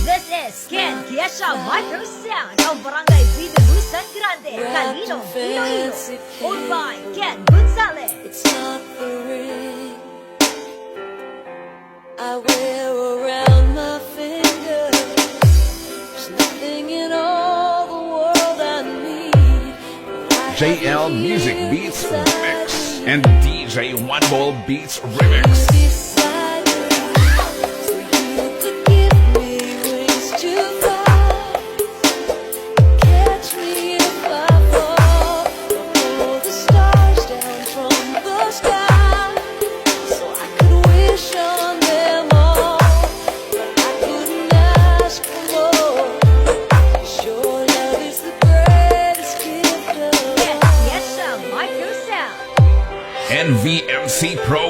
This is Kyesha Micro Sound of Barangay Binubusan Grande, Calino, Iloilo. Owned by Ken Gonzalez. It's not the ring I wear around my finger. There's nothing in all the world I need. JL Music Beats Remix and DJ One Ball Beats Remix. Beside you, so you could give me wings to fly. Catch me if I fall, or pull the stars down from the sky, so I could wish on them all, but I couldn't ask for more. 'Cause your love is the greatest gift of all. Kyesha Micro Sound. NVMC Pro